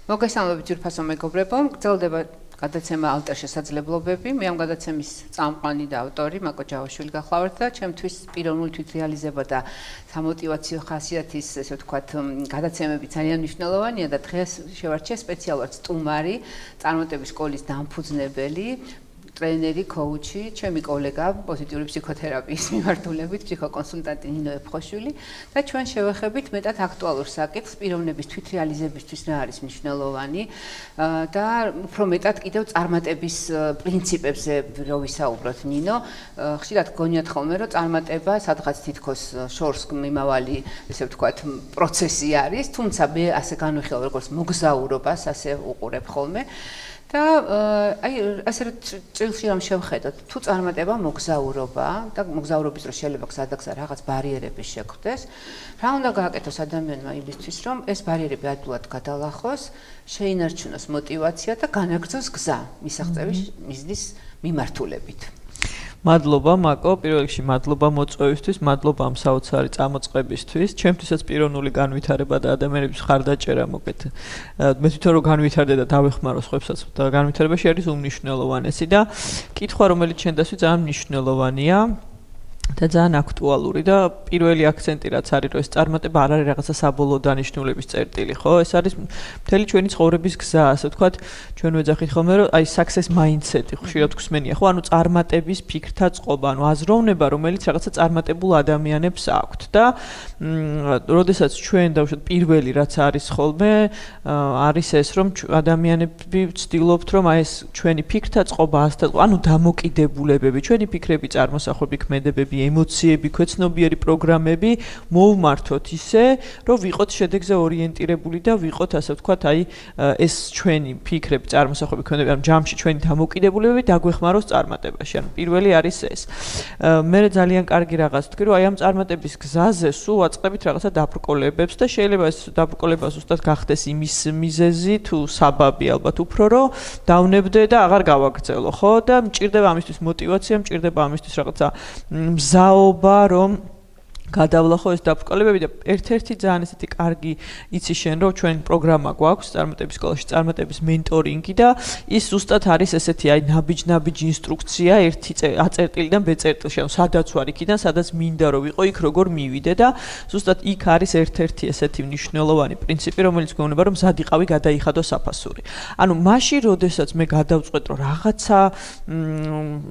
მოგესალმებით ძვირფასო მეგობრებო, გრძელდება გადაცემა ალტერ შესაძლებლობები. მე ამ გადაცემის წამყვანი და ავტორი მაკო ჯავაშვილი გახლავართ და ჩემთვის პიროვნული თვითრეალიზება და სამოტივაციო ხასიათის, ესე ვთქვათ, გადაცემები ძალიან მნიშვნელოვანია და დღეს შევარჩიე სპეციალურად სტუმარი, წარმატების სკოლის დამფუძნებელი, ტრენერი, კოუჩი, ჩემი კოლეგა, პოზიტიური ფსიქოთერაპიის მიმართულებით, ფსიქოკონსულტანტი ნინო ეფხოშვილი და ჩვენ შევეხებით მეტად აქტუალურ საკითხს, პიროვნების თვითრეალიზებისთვის რა არის მნიშვნელოვანი და უფრო მეტად კიდევ წარმატების პრინციპებზე რო ვისაუბროთ ნინო. ხშირად გონიათ ხოლმე, რომ წარმატება სადღაც თითქოს შორს მიმავალი, ესე ვთქვათ, პროცესი არის, თუმცა მე ასე განვიხილავ როგორც მოგზაურობას, ასე უყურებ ხოლმე. და აი ასე რომ წილში რომ შევხედოთ, თუ წარმატება მოგზაურობაა და მოგზაურობის დროს შეიძლება გზადაგზა რაღაც ბარიერები შეგვხვდეს, რა უნდა გააკეთოს ადამიანმა იმისთვის, რომ ეს ბარიერები ადვილად გადალახოს, შეინარჩუნოს мотиваცია და განაგრძოს გზა მისაღწევის მიზნის მიმართულებით. მადლობა მაკო, პირველ რიგში მადლობა მოწვევისთვის, მადლობა ამ საოცარი წამოწყებისთვის. ჩემთვისაც პიროვნული განვითარება და ადამიანების მხარდაჭერა მოგეთ. მე თვითონ რომ განვითარდე და დავეხმარო სხვებსაც და განვითარებაში არის უმნიშვნელოვანესი და კითხვა რომელიც შენ დასვი ძალიან მნიშვნელოვანია. და ძალიან აქტუალური და პირველი აქცენტი რაც არის რომ ეს წარმატება არ არის რაღაცა საბოლოო დანიშნულების წერტილი, ხო? ეს არის მთელი ჩვენი ცხოვრების გზა, ასე ვთქვათ, ჩვენ ვეძახით ხოლმე რომ აი success mindset-ი ხშირად გვსმენია, ხო? ანუ წარმატების ფიქრთა წყობა, ანუ აზროვნება, რომელიც რაღაცა წარმატებულ ადამიანებს აქვთ და როდესაც ჩვენ დავუშვათ პირველი რაც არის ხოლმე, არის ეს რომ ადამიანები ვცდილობთ რომ აი ეს ჩვენი ფიქრთა წყობა, ანუ დამოკიდებულებები, ჩვენი ფიქრები, წარმოსახვები, ქმედებები ემოციები, ქვეცნობიერი პროგრამები მოვმართოთ ისე, რომ ვიყოთ შედეგზე ორიენტირებული და ვიყოთ, ასე ვთქვათ, აი ეს ჩვენი ფიქრები, წარმოსახვები, ქმედებები, ანუ ჯამში ჩვენი დამოკიდებულებები დაგვეხმაროს წარმატებაში. ანუ პირველი არის ეს. მე ძალიან კარგი რაღაც ვთქვი, რომ აი ამ წარმატების გზაზე სულ ვაწყდებით რაღაცა დაბრკოლებებს და შეიძლება ეს დაბრკოლება ზუსტად გახდეს იმის მიზეზი თუ საბაბი ალბათ უფრო რომ დავნებდე და აღარ გავაგრძელო, ხო? და მჭირდება ამისთვის мотиваცია, მჭირდება ამისთვის რაღაცა მზაობა რომ გადავლახო ეს დაბრკოლებები და ერთ-ერთი ძალიან ესეთი კარგი იცი შენ რომ ჩვენ პროგრამა გვაქვს წარმატების სკოლაში წარმატების მენტორინგი და ის ზუსტად არის ესეთი აი ნაბიჯ ინსტრუქცია ერთი აწერტილიდან B წერტილში ანუ სადაც ვარ იქიდან სადაც მინდა რომ ვიყო იქ როგორ მივიდე და ზუსტად იქ არის ერთ-ერთი ესეთი მნიშვნელოვანი პრინციპი რომელიც გვეუბნება რომ მზად იყავი გადაიხადო საფასური. ანუ მაშინ როდესაც მე გადავწყვეტ რომ რაღაცა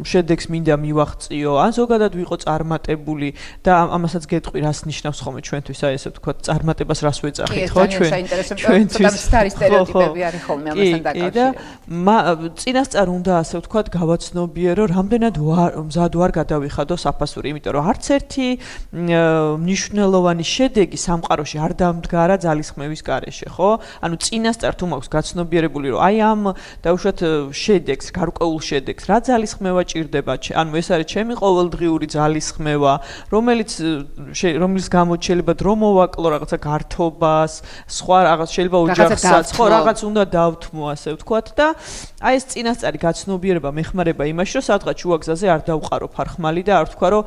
შედეგს მინდა მივაღწიო ან ზოგადად ვიყო წარმატებული და ამასაც გეტყვი რას ნიშნავს ხოლმე ჩვენთვის აი ესე ვთქვათ წარმატებას რას ვეძახით ხო ჩვენთვის სტარი სტერეოტიპები არის ხოლმე ამასთან დაკავშირებით. წინასწარ უნდა ასე ვთქვათ გავაცნობიერო რამდენად მზად ვარ გადავიხადო საფასური, იმიტომ რომ არც ერთი მნიშვნელოვანი შედეგი სამყაროში არ დამდგარა ძალისხმევის გარეშე, ხო? ანუ წინასწარ თუ მაქვს გაცნობიერებული რომ აი ამ დავუშვათ შედეგს, გარკვეულ შედეგს რა ძალისხმევა ჭირდება, ანუ ეს არის ჩემი ყოველდღიური ძალისხმევა, რომელიც გამო შეიძლება დრო მოვაკლო რაღაცა გართობას, სხვა რაღაც შეიძლება ოჯახსაც, ხო რაღაც უნდა დავთმო ასე ვთქვათ და აი ეს წინასწარი გაცნობიერება მეხმარება იმაში, რომ სადღაც შუაგზაზე არ დავყარო ფარხმალი და არ ვთქვა, რომ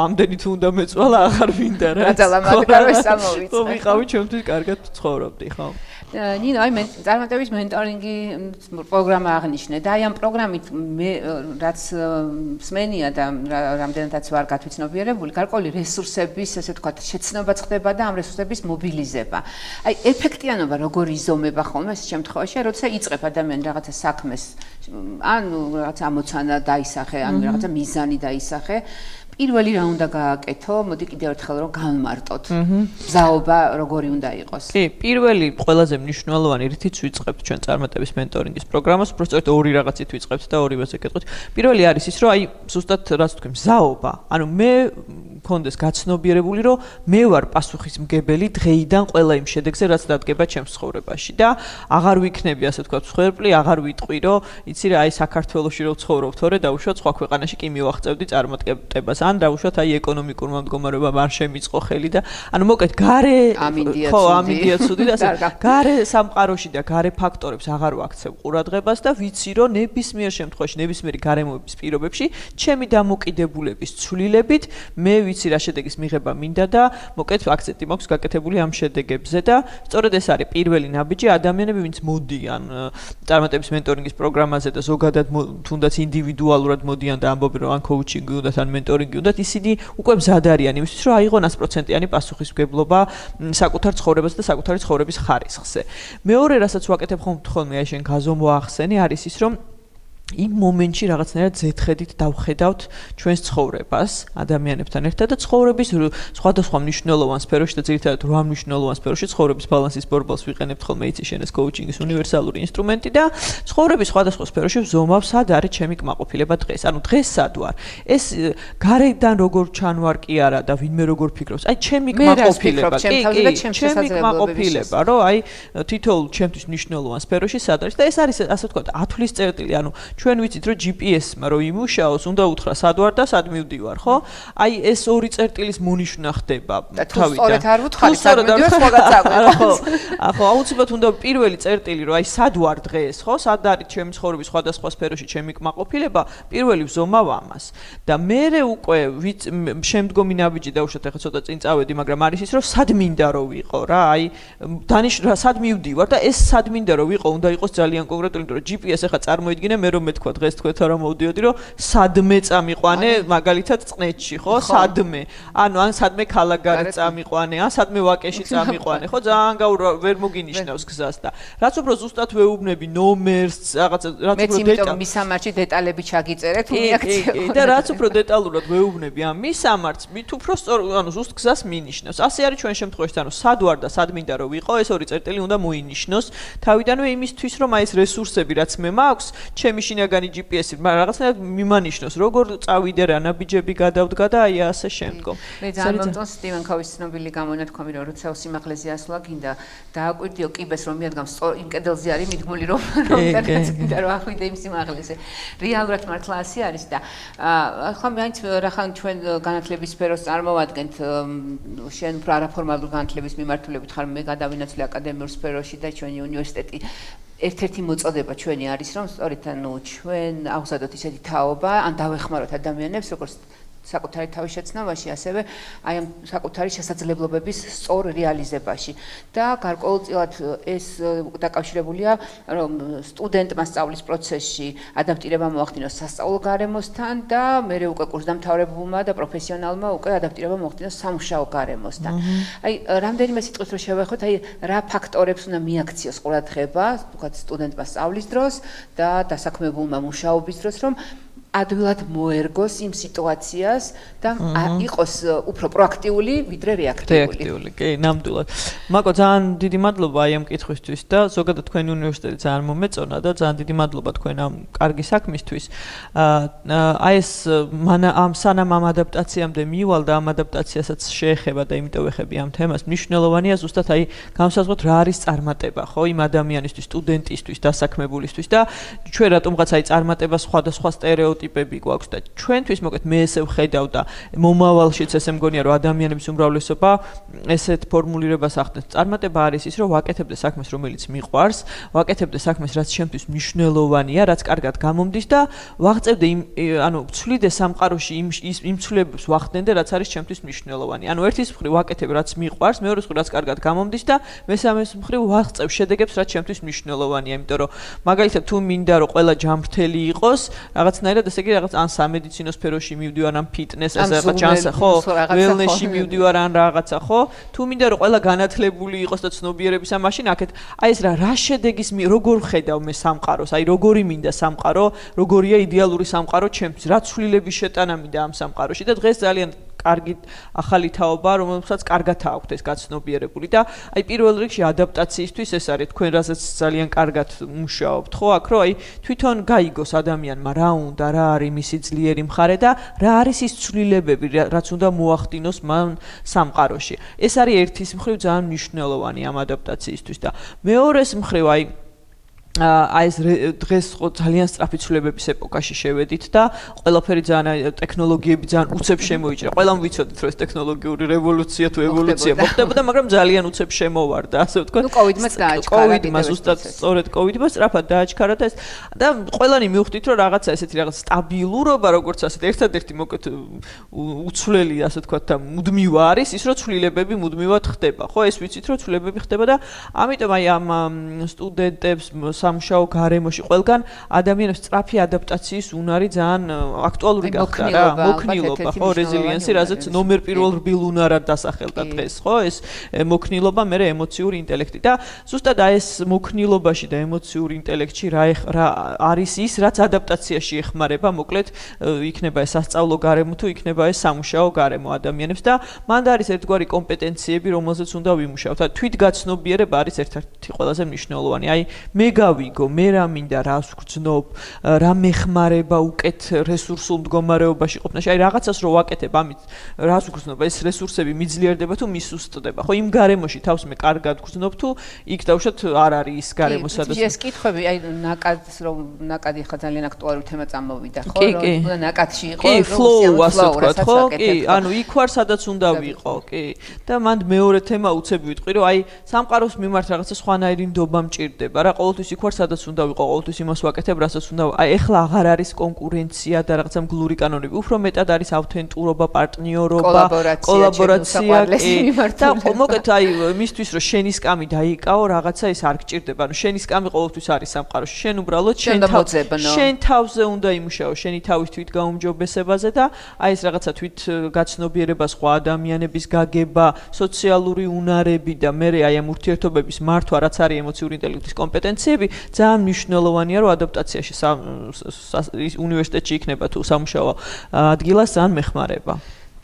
ამდენი თუ უნდა მეწვალა, აღარ მინდა რა. გაძალა მაგარი სამოვიცე. ხო, ვიყავი ჩვენთვის კარგად ცხოვრობდი, ხო? ნინო, აი წარმატების მენტორინგი პროგრამა აღნიშნე და აი ამ პროგრამით მე რაც მსმენია და რამდენადაც ვარ გათვითცნობიერებული, გარკვეული რესურსების, ესე ვთქვათ, შეცნობა ხდება და ამ რესურსების მობილიზება. აი ეფექტიანობა როგორ იზომება ხოლმე ეს შემთხვევაში, როცა იწყებ ადამიანი რაღაცა საქმეს, ანუ რაღაცა ამოცანა დაისახე, ანუ რაღაცა მიზანი დაისახე, პირველი რა უნდა გააკეთო? მოდი კიდევ ერთხელ რომ გავმარტოთ. მზაობა როგორი უნდა იყოს? კი, პირველი ყველაზე მნიშვნელოვანი რითიც ვიწყებთ ჩვენ წარმატების მენტორინგის პროგრამას, უბრალოდ ორი რაღაცით ვიწყებთ და ორივეზე გეტყვით. პირველი არის ის, რომ აი ზუსტად რაც ვთქვი, მზაობა. ანუ მე მქონდეს გაცნობიერებული, რომ მე ვარ პასუხისმგებელი დღეიდან ყველა იმ შედეგზე, რაც დადგება ჩემს ცხოვრებაში და აღარ ვიქნები, ასე ვთქვათ, მსხვერპლი, აღარ ვიტყვი, რომ იცი რა, აი საქართველოში რო ვცხოვრობ, თორე დაუშვათ სხვა ქვეყანაში კი მივახწევდი წარმატებას. ან დაუშვათ აი ეკონომიკურმა მდგომარეობამ არ შემიწყო ხელი და ანუ მოკეთ გარე ამინდია ცუდი და გარე სამყაროში და გარე ფაქტორებს აღარ ვაქცევ ყურადღებას და ვიცი რომ ნებისმიერ შემთხვევაში ნებისმიერი გარემოების პირობებში ჩემი დამოკიდებულების ცვლილებით მე ვიცი რა შედეგის მიღება მინდა და მოკეთ აქცენტი მაქვს გაკეთებული ამ შედეგებზე და სწორედ ეს არის პირველი ნაბიჯი ადამიანები ვინც მოდიან წარმატების მენტორინგის პროგრამაზე და ზოგადად თუნდაც ინდივიდუალურად მოდიან და ამბობენ რომ ან კოუჩინგი უნდათ ან მენტორინგი უნდათ ისინი უკვე მზად არიან იმისთვის რომ აიღონ 100%-იანი პასუხისმგებლობა საკუთარ ცხოვრებაზე და საკუთარი ცხოვრების ხარისხზე მეორე რასაც ვაკეთებ ხოლმე აი შენ გაზომვა ახსენე არის ის რომ იმ მომენტში რაღაცნაირად ზეთხედით დავხედავთ ჩვენს ცხოვრებას ადამიანებთან ერთად და ცხოვრების სხვადასხვა მნიშვნელოვან სფეროში და ძირითადად 8 მნიშვნელოვან სფეროში ცხოვრების ბალანსის ბორბალს ვიყენებთ ხოლმე იცი შენ ეს კოუჩინგის უნივერსალური ინსტრუმენტი და ცხოვრების სხვადასხვა სფეროში ვზომავ სად არის ჩემი კმაყოფილება დღეს ანუ დღეს სად ვარ ეს გარედან როგორ ჩანვარ კი არა და ვინმე როგორ ფიქრობს აი ჩემი კმაყოფილება ჩემი კმაყოფილება რომ აი თითოეულ ჩემთვის მნიშვნელოვან სფეროში სად არის და ეს არის ასე ვთქვათ ათვლის წერტილი ანუ ჩვენ ვიცით რომ GPS-მა რომ იმუშაოს, უნდა უთხრა სად ვარ და სად მივდივარ, ხო? აი ეს ორი წერტილის მონიშნა ხდება თავიდან. სწორედ არ ვუთხარი, სად მივდივარ, სხვაგან წაგვიდა. ხო, აუცილებლად უნდა პირველი წერტილი რომ აი სად ვარ დღეს, ხო? სად არის ჩემი ცხოვრების სხვადასხვა სფეროში ჩემი კმაყოფილება, პირველი ვზომავ ამას. და მერე უკვე შემდგომი ნაბიჯი დავუშვათ, ახლა ცოტა წინ წავედი, მაგრამ არის ის რომ სად მინდა რომ ვიყო რა, აი დანიშნა სად მივდივარ და ეს სად მინდა რომ ვიყო, უნდა იყოს ძალიან კონკრეტული, იმიტომ რომ GPS ახლა წარმოიდგინე მე რომ მეთქვა დღეს თქვენ რა მოვდიოდი რომ სადმე წამიყვანე მაგალითად წნეთში ხო სადმე ანუ ან სადმე ქალაქგარეთ წამიყვანე ან სადმე ვაკეში წამიყვანე ხო ძალიან ვერ მოგინიშნავს გზას და რაც უფრო ზუსტად ვეუბნები ნომერს რაღაცა რაც უფრო მეტი მისამართი დეტალები ჩაგიწერეთ რეაქციო და რაც უფრო დეტალურად ვეუბნები ამ მისამართს მით უფრო ანუ ზუსტ გზას მინიშნავს ასე არის ჩვენ შემთხვევაში ანუ სად ვარ და სად მინდა რომ ვიყო ეს ორი წერტილი უნდა მოინიშნოს თავიდანვე იმისთვის რომ აი ეს რესურსები რაც მე მაქვს ჩემი შინაგანი GPS-ი რაღაცნაირად მიმანიშნოს როგორ წავიდე რა ნაბიჯები გადავდგა და აი ასე შემდგომ. მე ძალიან მომწონს სტივენ კოვის ცნობილი გამონათქვამი რომ როცა სიმაღლეზე ასვლა გინდა დააკვირდიო კიბეს რომ მიადგამს იმ კედელზე არის მიდგმული რომ გინდა რომ ახვიდე იმ სიმაღლეზე. რეალურად მართლა ასე არის და ახლა მაინც რახან ჩვენ განათლების სფეროს წარმოვადგენთ შენ უფრო არაფორმალურ განათლების მიმართულებით ხარ მე გადავინაცვლე აკადემიურ სფეროში და ჩვენი უნივერსიტეტი ერთ-ერთი მოწოდება ჩვენი არის რომ სწორედ ანუ ჩვენ ავზადოთ ისეთი თაობა ან დავეხმაროთ ადამიანებს როგორც საკუთარი თავის შეცნობაში ასევე აი ამ საკუთარი შესაძლებლობების სწორ რეალიზებაში და გარკვეულწილად ეს დაკავშირებულია რომ სტუდენტმა სწავლის პროცესში ადაპტირება მოახდინოს სასწავლო გარემოსთან და მერე უკვე კურსდამთავრებულმა და პროფესიონალმა უკვე ადაპტირება მოახდინოს სამუშაო გარემოსთან. აი რამდენიმე სიტყვით რომ შევეხოთ აი რა ფაქტორებს უნდა მიაქციოს ყურადღება თქვათ სტუდენტმა სწავლის დროს და დასაქმებულმა მუშაობის დროს რომ ადვილად მოერგოს იმ სიტუაციას და იყოს უფრო პროაქტიული ვიდრე რეაქტიული. რეაქტიული, კი, ნამდვილად. მაკო ძალიან დიდი მადლობა აი ამ კითხვისთვის და ზოგადად თქვენი უნივერსიტეტი ძალიან მომეწონა და ძალიან დიდი მადლობა თქვენ ამ კარგი საქმისთვის. აი ეს ამ სანამ ამ ადაპტაციამდე მივალ და ამ ადაპტაციასაც შეეხება და იმიტომ ვეხები ამ თემას მნიშვნელოვანია ზუსტად აი განსაზღვროთ რა არის წარმატება, ხო, იმ ადამიანისთვის, სტუდენტისთვის, დასაქმებულისთვის და ჩვენ რატომღაც აი წარმატება სხვადასხვა სტერეოტიპები გვაქვს და ჩვენთვის მოკეთ მე ესე ვხედავ და მომავალშიც ესე მგონია რომ ადამიანების უმრავლესობა ესეთ ფორმულირებას ახდენს. წარმატება არის ის რომ ვაკეთებდე საქმეს რომელიც მიყვარს, ვაკეთებდე საქმეს რაც ჩემთვის მნიშვნელოვანია, რაც კარგად გამომდის და ვაღწევდე ანუ ვცვლიდე სამყაროში იმ ცვლილებებს ვახდენდე რაც არის ჩემთვის მნიშვნელოვანი. ანუ ერთის მხრივ ვაკეთებ რაც მიყვარს, მეორეს მხრივ რაც კარგად გამომდის და მესამეს მხრივ ვაღწევ შედეგებს რაც ჩემთვის მნიშვნელოვანია, იმიტომ რომ მაგალითად თუ მინდა რომ ყველა ჯანმრთელი იყოს, რაღაცნაირად ესე იგი რაღაც ან სამედიცინო სფეროში მივდივარ, ან ფიტნეს, ასე რაღაც ჩანსა, ხო, ველნესში მივდივარ, ან რაღაცა, ხო? თუ მინდა რომ ყველა განათლებული იყოს და ცნობიერების ამ მაშინ აქეთ, აი ეს რა შედეგის როგორ ხედავ მე სამყაროს, აი როგორი მინდა სამყარო, როგორია იდეალური სამყარო ჩემთვის, რა ცვლილების შეტანა მინდა ამ სამყაროში და დღეს ძალიან კარგი ახალი თაობა, რომელსაც კარგად აქვთ ეს გაცნობიერებული და აი პირველ რიგში ადაპტაციისთვის ეს არის თქვენ რასაც ძალიან კარგად მუშაობთ, ხო, აქ რომ აი თვითონ გაიგოს ადამიანმა რა უნდა, რა არის მისი ძლიერი მხარე და რა არის ის ცვლილებები, რაც უნდა მოახდინოს მან სამყაროში. ეს არის ერთის მხრივ ძალიან მნიშვნელოვანი ამ ადაპტაციისთვის და მეორეს მხრივ აი აი ეს დღეს ხო ძალიან სწრაფი ცვლილებების ეპოქაში შევედით და ყველაფერი ძალიან ტექნოლოგიები ძალიან უცებ შემოიჭრა. ყველამ ვიცოდით რომ ეს ტექნოლოგიური რევოლუცია თუ ევოლუცია მოხდებოდა, მაგრამ ძალიან უცებ შემოვარდა, ასე ვთქვათ. ნუ კოვიდმაც დააჩქარა. კოვიდმა ზუსტად სწორედ კოვიდმა სწრაფად დააჩქარა და ეს და ყველანი მივხვდით რომ რაღაცა ესეთი რაღაც სტაბილურობა, როგორც ასეთ ერთადერთი მოკეთ უცვლელი, ასე ვთქვათ და მუდმივა არის ის რომ ცვლილებები მუდმივად ხდება. ხო, ეს ვიცით რომ ცვლილებები ხდება და ამიტომ აი ამ სტუდენტებს სამუშაო გარემოში ყველგან ადამიანებს სწრაფი ადაპტაციის უნარი ძალიან აქტუალური გახდა რა, მოქნილობა, ხო, რეზილიენსი, რაზეც ნომერ პირველ რბილ უნარად დასახელდა დღეს, ხო, ეს მოქნილობა, მე ემოციური ინტელექტი და ზუსტად აი ეს მოქნილობაში და ემოციური ინტელექტში რა არის ის, რაც ადაპტაციაში ეხმარება, მოკლედ იქნება ეს სასწავლო გარემო თუ იქნება ეს სამუშაო გარემო ადამიანებს და მანდ არის ერთგვარი კომპეტენციები, რომელზეც უნდა ვიმუშაოთ. თვითგაცნობიერება არის ერთ-ერთი ყველაზე მნიშვნელოვანი. აი მე გავიგო, მე რა მინდა, რას ვგრძნობ, რა მეხმარება უკეთ რესურსულ მდგომარეობაში ყოფნაში. აი რაღაცას რო ვაკეთებ, ამით რას ვგრძნობ, ეს რესურსები მიძლიერდება თუ მისუსტდება. ხო, იმ გარემოში თავს მე კარგად ვგრძნობ თუ იქ დავუშვათ არ არის ის გარემო, სადაც ეს კითხვები, აი ნაკადს რომ ნაკადი ხა ძალიან აქტუალური თემა წამოვიდა, ხო, რომ უნდა ნაკადში იყო, რომ ფლოუ ასე ვთქვათ, ხო, კი, ანუ იქ ვარ სადაც უნდა ვიყო, კი. და მანდ მეორე თემა უცებ ვიტყვი, რომ აი სამყაროს მიმართ რაღაცა სხვანაირი ნდობა მჭირდება რა, ყოველთვის იქ ვარ სადაც უნდა ვიყო, ყოველთვის იმას ვაკეთებ, რასაც უნდა. აი ეხლა აღარ არის კონკურენცია და რაღაცა მგლური კანონები, უფრო მეტად არის ავთენტურობა, პარტნიორობა, კოლაბორაცია, და მოკეთ აი მისთვის რომ შენი სკამი დაიკაო, რაღაცა ის არ გჭირდება. ანუ შენი სკამი ყოველთვის არის სამყაროში. შენ უბრალოდ შენ თავზე უნდა იმუშაო, შენი თავის თვითგაუმჯობესებაზე და აი ეს რაღაცა თვითგაცნობიერება, სხვა ადამიანების გაგება, სოციალური უნარები და მე აი ამ ურთიერთობების მართვა, რაც არის ემოციური ინტელექტის კომპეტენციები, ძალიან მნიშვნელოვანია, რომ ადაპტაციაში უნივერსიტეტში იქნება თუ სამუშაო ადგილას ძალიან მეხმარება.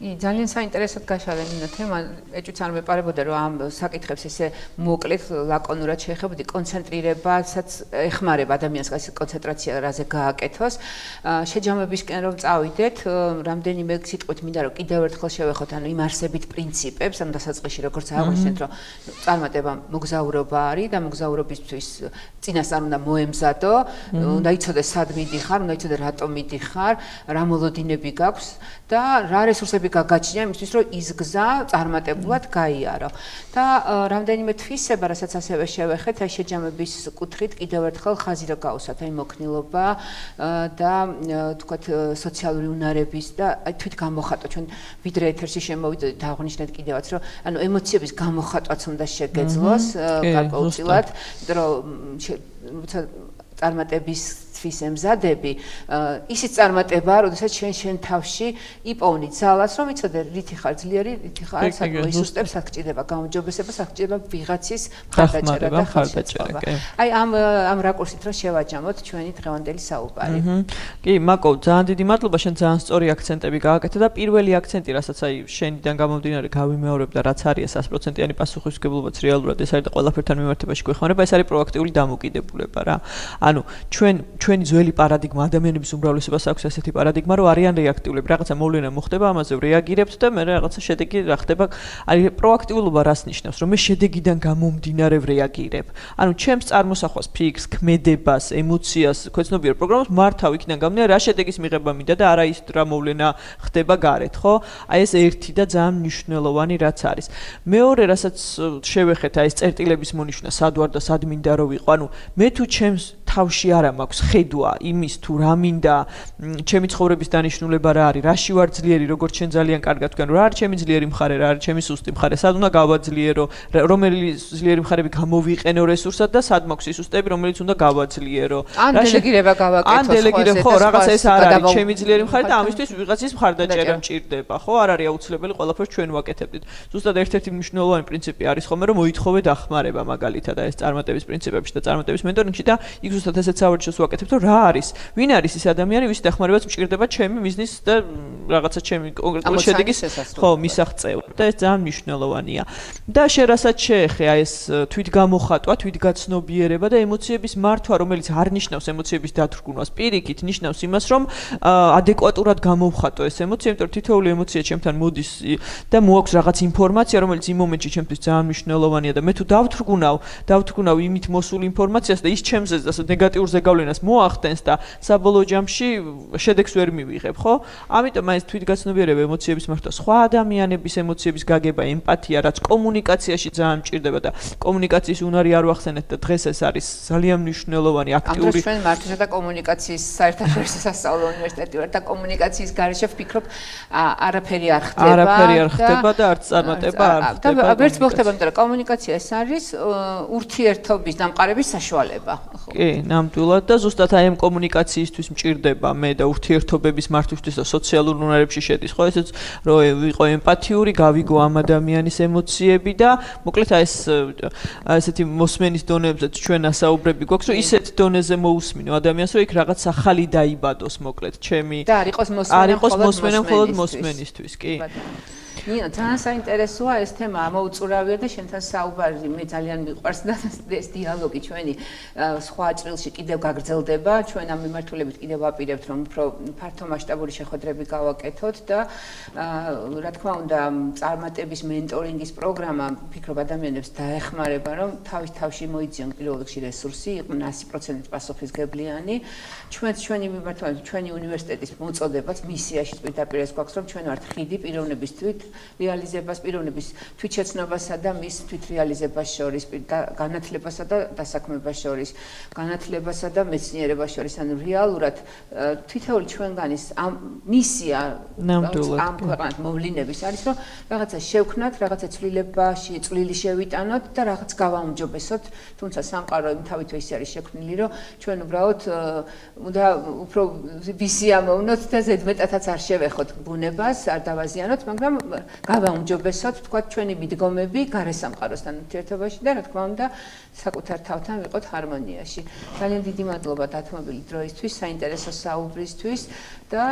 კი, ძალიან საინტერესოდ გაშალე მინდა თემა, ეჭვიც არ მეპარებოდა რომ ამ საკითხებს ესე მოკლედ ლაკონურად შეეხებოდი, კონცენტრირებასაც ეხმარება ადამიანს ეს კონცენტრაცია რაზე გააკეთოს. შეჯამებისკენ რომ წავიდეთ, რამდენიმე სიტყვით მინდა რომ კიდევ ერთხელ შევეხოთ, ანუ იმ არსებით პრინციპებს, ამ დასაწყისში როგორც აღვნიშნეთ, რომ წარმატება მოგზაურობა არის და მოგზაურობისთვის წინასწარ უნდა მოემზადო, უნდა იცოდეს სად მიდიხარ, უნდა იცოდეს რატომ მიდიხარ, რა მოლოდინები გაქვს და რა რესურსები გაგაჩნია იმისთვის, რომ ის გზა წარმატებულად გაიარო. და რამდენიმე თვისება, რასაც ასევე შევეხეთ, აი შეჯამების კუთხით კიდევ ერთხელ ხაზი რა გავუსვათ, აი მოქნილობა და თქვათ სოციალური უნარების და აი თვითგამოხატვა. ჩვენ ვიდრე ეთერში შემოვიდოდით და აღვნიშნეთ კიდევაც, რომ ანუ ემოციების გამოხატვაც უნდა შეგეძლოს გარკვეულწილად, იმიტომ რომ წარმატებისთვის ემზადები, ისიც წარმატებაა, როდესაც შენ თავში იპოვნი ძალას, რომ იცოდე რითი ხარ ძლიერი, რითი ხარ ისუსტებს, სად გჭირდება გაუმჯობესება, სად გჭირდება ვიღაცის მხარდაჭერა და ხელშეწყობა. აი ამ რაკურსით რა შევაჯამოთ ჩვენი დღევანდელი საუბარი. კი, მაკო, ძალიან დიდი მადლობა, შენ ძალიან სწორი აქცენტები გააკეთა და პირველი აქცენტი, რასაც აი შენიდან გამომდინარე გავიმეორებ და რაც არის 100%-იანი პასუხისმგებლობაც რეალურად ეს არის და ყველაფერთან მიმართებაში გვეხმარება, ეს არის პროაქტიული დამოკიდებულება რა. ანუ ჩვენი ძველი პარადიგმა ადამიანების უმრავლესობას აქვს ესეთი პარადიგმა, რომ არიან რეაქტიულები, რაღაცა მოვლენა მოხდება, ამაზე რეაგირებთ და მე რაღაცა შედეგი რა ხდება. არის პროაქტიულობა რას ნიშნავს, რომ მე შედეგიდან გამომდინარე რეაგირებ. ანუ ჩემს წარმოსახვას, ფიქრს, ქმედებას, ემოციას, ქვეცნობიერ პროგრამას მართავ იქიდან გამომდინარე, რა შედეგის მიღება მინდა და არა ის რა მოვლენა ხდება გარეთ, ხო? აი ეს ერთი და ძალიან მნიშვნელოვანი რაც არის. მეორე, რასაც შევეხეთ, აი ეს წერტილების მონიშნა, სად ვარ და სად მინდა რომ ვიყო. ანუ მე თუ ჩემს თავში არა მაქვს ხედვა იმის თუ რა მინდა ჩემი ცხოვრების დანიშნულება რა არის, რაში ვარ ძლიერი, როგორც შენ ძალიან კარგად თქვენ, რა არის ჩემი ძლიერი მხარე, რა არის ჩემი სუსტი მხარე, სად უნდა გავაძლიერო, რომელი ძლიერი მხარები გამოვიყენო რესურსად და სად მაქვს სუსტები, რომელიც უნდა გავაძლიერო. ან დელეგირება გავაკეთო, ან დელეგირება, ხო, რაღაცა ეს არ არის ჩემი ძლიერი მხარე და ამისთვის ვიღაცის მხარდაჭერა მჭირდება, ხო, არ არის აუცილებელი ყველაფერს ჩვენ ვაკეთებდით. ზუსტად ერთ-ერთი მნიშვნელოვანი პრინციპი არის ხოლმე, რომ მოითხოვე დახმარება მაგალითად ეს წარმატების პრინციპებში და წარმატების მენტორინგში და იქ ზუსტად ესეც საუბრიშოს ვაკეთებ, რომ რა არის, ვინ არის ის ადამიანი, ვის დახმარებას მჭირდება ჩემი მიზნის და რაღაცა ჩემი კონკრეტული შედეგის ხო მისაღწევად და ეს ძალიან მნიშვნელოვანია. და შენ რასაც შეეხე აი ეს თვითგამოხატვა, თვითგაცნობიერება და ემოციების მართვა, რომელიც არ ნიშნავს ემოციების დათრგუნვას, პირიქით ნიშნავს იმას, რომ ადეკვატურად გამოვხატო ეს ემოცია, იმიტომ რომ თითოეული ემოცია ჩემთან მოდის და მოაქვს რაღაც ინფორმაცია, რომელიც იმ მომენტში ჩემთვის ძალიან მნიშვნელოვანია და მე თუ დავთრგუნავ იმით მოსულ ინფორმაციას და ის ჩემზე ასე ნეგატიურ ზეგავლენას მოახდენს და საბოლოო ჯამში შედეგს ვერ მივიღებ, ხო? ამიტომ აი ეს თვითგაცნობიერება, ემოციების მართვა, სხვა ადამიანების ემოციების გაგება, ემპათია, რაც კომუნიკაციაში ძალიან მჭირდება და კომუნიკაციის უნარი არ ვახსენეთ და დღეს ეს არის ძალიან მნიშვნელოვანი აქტიური. ამ დროს ჩვენ მართვისა და კომუნიკაციის საერთაშორისო სასწავლო უნივერსიტეტი ვარ და კომუნიკაციის გარეშე ვფიქრობ არაფერი არ ხდება და არც წარმატება არ ხდება. და ვერც მოხდება, იმიტომ რომ კომუნიკაცია ეს არის ურთიერთობის დამყარების საშუალება. კი, ნამდვილად და ზუსტად აი ამ კომუნიკაციისთვის მჭირდება მე და ურთიერთობების მართვისთვის და სოციალურ უნარებში შედის, ხო, ესეც რომ ვიყო ემპათიური, გავიგო ამ ადამიანის ემოციები და მოკლედ აი ესეთი მოსმენის დონეებზეც ჩვენ ასაუბრები გვაქვს, რომ ისეთ დონეზე მოусმინო ადამიანს, რომ იქ რაღაც ახალი დაიბადოს, მოკლედ ჩემი და არ იყოს მოსმენა მხოლოდ მოსმენისთვის, კი. ნინო, ძალიან საინტერესოა ეს თემა, ამოუწურავია და შენთან საუბარი მე ძალიან მიყვარს და ეს დიალოგი ჩვენი სხვა ჭრილში კიდევ გაგრძელდება, ჩვენ ამ მიმართულებით კიდევ ვაპირებთ, რომ უფრო ფართო მასშტაბური შეხვედრები გავაკეთოთ და რა თქმა უნდა, წარმატების მენტორინგის პროგრამა ვფიქრობ ადამიანებს დაეხმარება, რომ თავში მოიძიონ პირველ რიგში რესურსი, იყვნენ 100% პასუხისგებლიანი. ჩვენი მიმართულებით, ჩვენი უნივერსიტეტის მოწოდებაც მისიაში პირდაპირ ეს გვაქვს, რომ ჩვენ ვართ ხიდი პიროვნების რეალიზებას, პიროვნების თვითშეცნობასა და მის თვითრეალიზებას შორის, განათლებასა და დასაქმებას შორის, განათლებასა და მეცნიერებას შორის, ანუ რეალურად თითოეული ჩვენგანის მისია ამ ქვეყანას მოვლენების არის, რომ რაღაცა შევქნათ, რაღაცა წვლილი შევიტანოთ და რაღაც გავაუმჯობესოთ, თუმცა სამყარო იმთავითვე ის არის შექმნილი, რომ ჩვენ უბრალოდ უნდა უფრო ვისი ამოვნოთ და ზედმეტადაც არ შევეხოთ ბუნებას, არ დავაზიანოთ, მაგრამ გავაუმჯობესოთ, თქვათ, ჩვენი მიდგომები გარე სამყაროსთან ურთიერთობაში და რა თქმა უნდა, საკუთარ თავთან ვიყოთ ჰარმონიაში. ძალიან დიდი მადლობა დათმობილი დროისთვის, საინტერესო საუბრისთვის და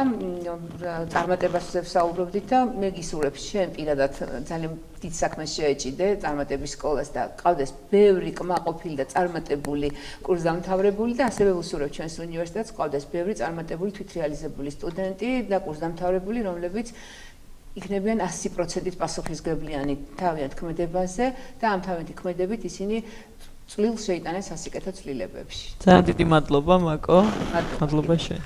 წარმატებაზე ვსაუბრობდით და მე გისურვებ შენ პირადად ძალიან დიდ საქმეს შეეჭიდე წარმატების სკოლას და ყავდეს ბევრი კმაყოფილი და წარმატებული კურსდამთავრებული და ასევე ვუსურვებ ჩვენს უნივერსიტეტს ყავდეს ბევრი წარმატებული თვითრეალიზებული სტუდენტი და კურსდამთავრებული, რომლებიც იქნებიან 100%-ით პასუხისგებლიანი თავიანთ ქმედებაზე და ამ თავიანთი ქმედებით ისინი წვლილს შეიტანეს სასიკეთო ცვლილებებში. ძალიან დიდი მადლობა, მაკო. მადლობა შენ.